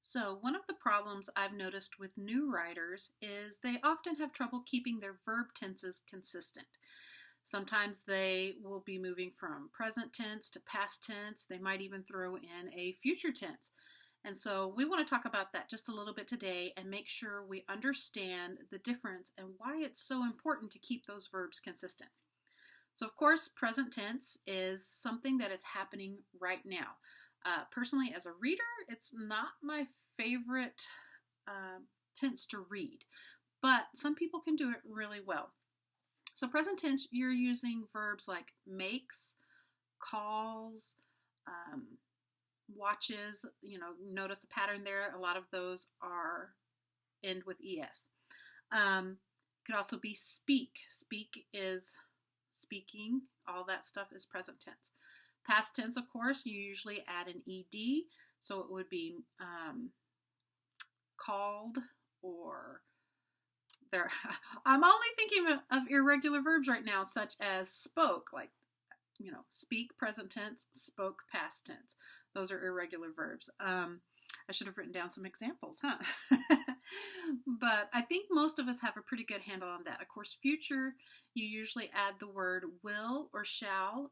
So, one of the problems I've noticed with new writers is they often have trouble keeping their verb tenses consistent. Sometimes they will be moving from present tense to past tense. They might even throw in a future tense. And so, we want to talk about that just a little bit today and make sure we understand the difference and why it's so important to keep those verbs consistent. So, of course, present tense is something that is happening right now. Personally, as a reader, it's not my favorite tense to read, but some people can do it really well. So present tense, you're using verbs like makes, calls, watches. Notice a pattern there. A lot of those are end with es. Could also be speak. Speak is speaking. All that stuff is present tense. Past tense, of course, you usually add an ed, so it would be called or there. I'm only thinking of irregular verbs right now, such as spoke, like, speak, present tense, spoke, past tense. Those are irregular verbs. I should have written down some examples, huh? But I think most of us have a pretty good handle on that. Of course, future, you usually add the word will or shall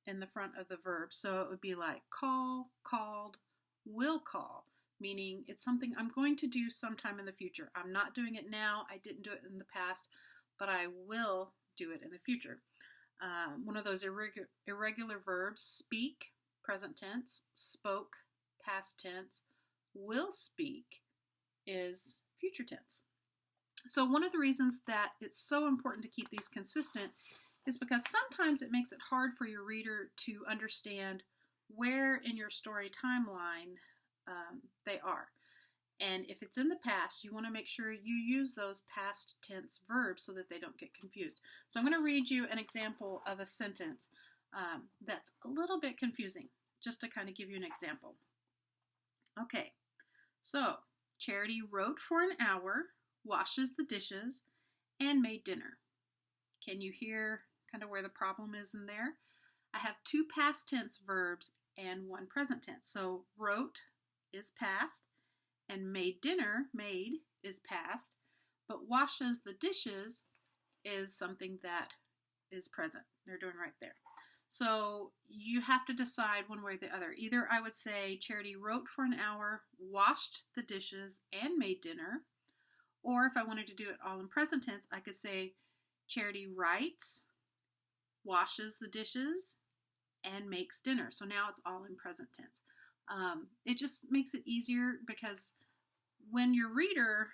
in the front of the verb. So it would be like call, called, will call, meaning it's something I'm going to do sometime in the future. I'm not doing it now. I didn't do it in the past, but I will do it in the future. One of those irregular verbs, speak, present tense, spoke, past tense, will speak is future tense. So one of the reasons that it's so important to keep these consistent is because sometimes it makes it hard for your reader to understand where in your story timeline they are. And if it's in the past, you want to make sure you use those past tense verbs so that they don't get confused. So I'm going to read you an example of a sentence that's a little bit confusing, just to kind of give you an example. Okay, so Charity wrote for an hour, washes the dishes, and made dinner. Can you hear kind of where the problem is in there? I have two past tense verbs and one present tense. So wrote is past and made dinner, made, is past, but washes the dishes is something that is present. They're doing right there. So you have to decide one way or the other. Either I would say Charity wrote for an hour, washed the dishes, and made dinner. Or if I wanted to do it all in present tense, I could say Charity writes, washes the dishes, and makes dinner. So now it's all in present tense. It just makes it easier because when your reader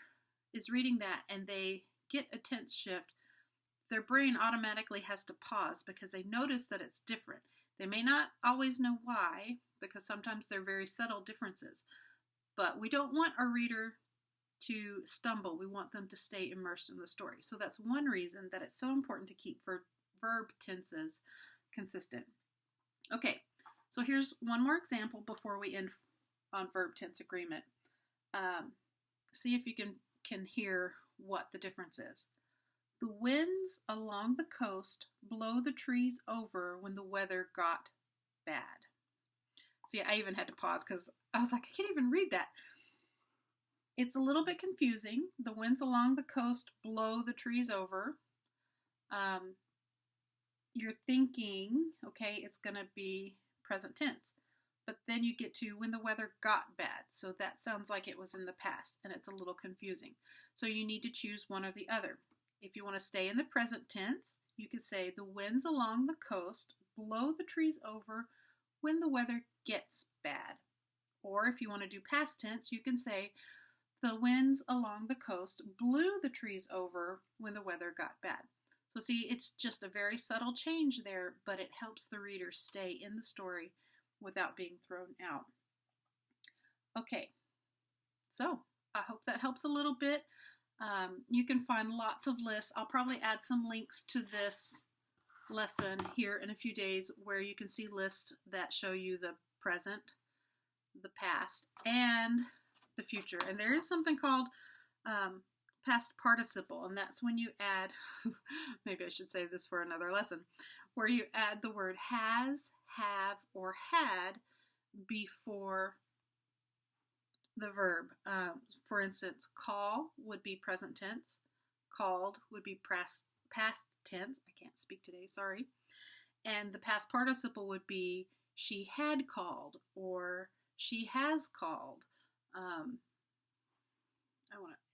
is reading that and they get a tense shift, their brain automatically has to pause because they notice that it's different. They may not always know why, because sometimes they're very subtle differences. But we don't want our reader to stumble. We want them to stay immersed in the story. So that's one reason that it's so important to keep verb tenses consistent. Okay, so here's one more example before we end on verb tense agreement. See if you can hear what the difference is. The winds along the coast blow the trees over when the weather got bad. See, I even had to pause because I was like, I can't even read that. It's a little bit confusing. The winds along the coast blow the trees over. You're thinking, okay, it's going to be present tense. But then you get to when the weather got bad. So that sounds like it was in the past, and it's a little confusing. So you need to choose one or the other. If you want to stay in the present tense, you could say the winds along the coast blow the trees over when the weather gets bad. Or if you want to do past tense, you can say the winds along the coast blew the trees over when the weather got bad. So see, it's just a very subtle change there, but it helps the reader stay in the story without being thrown out. Okay, so I hope that helps a little bit. You can find lots of lists. I'll probably add some links to this lesson here in a few days where you can see lists that show you the present, the past, and the future. And there is something called past participle, and that's when you add, maybe I should save this for another lesson, where you add the word has, have, or had before the verb. For instance, call would be present tense. Called would be past tense. I can't speak today, sorry. And the past participle would be she had called or she has called. I want to